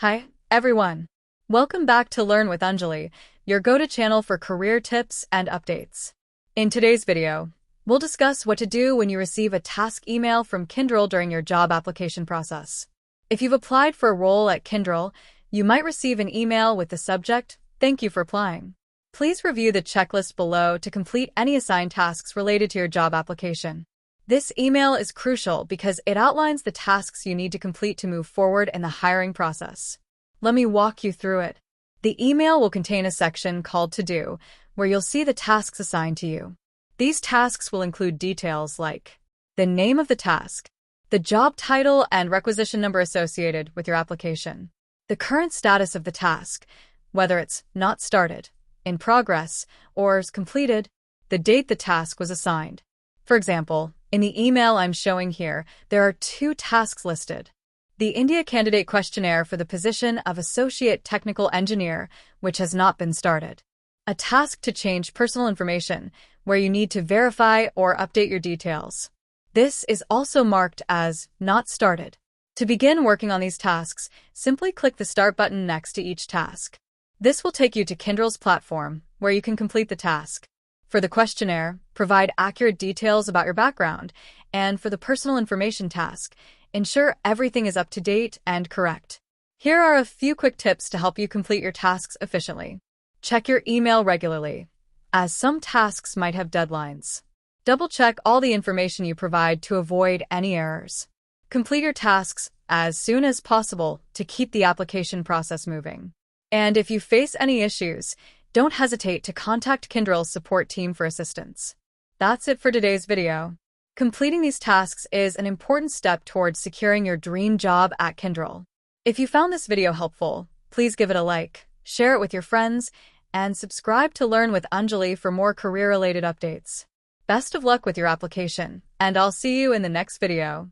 Hi, everyone. Welcome back to Learn with Anjali, your go-to channel for career tips and updates. In today's video, we'll discuss what to do when you receive a task email from Kyndryl during your job application process. If you've applied for a role at Kyndryl, you might receive an email with the subject, "Thank you for applying." Please review the checklist below to complete any assigned tasks related to your job application. This email is crucial because it outlines the tasks you need to complete to move forward in the hiring process. Let me walk you through it. The email will contain a section called To Do, where you'll see the tasks assigned to you. These tasks will include details like the name of the task, the job title and requisition number associated with your application, the current status of the task, whether it's not started, in progress, or is completed, the date the task was assigned. For example, in the email I'm showing here, there are 2 tasks listed. The India Candidate Questionnaire for the position of Associate Technical Engineer, which has not been started. A task to change personal information, where you need to verify or update your details. This is also marked as not started. To begin working on these tasks, simply click the Start button next to each task. This will take you to Kyndryl's platform, where you can complete the task. For the questionnaire, provide accurate details about your background, and for the personal information task, ensure everything is up to date and correct. Here are a few quick tips to help you complete your tasks efficiently. Check your email regularly, as some tasks might have deadlines. Double-check all the information you provide to avoid any errors. Complete your tasks as soon as possible to keep the application process moving. And if you face any issues, don't hesitate to contact Kyndryl's support team for assistance. That's it for today's video. Completing these tasks is an important step towards securing your dream job at Kyndryl. If you found this video helpful, please give it a like, share it with your friends, and subscribe to Learn with Anjali for more career-related updates. Best of luck with your application, and I'll see you in the next video.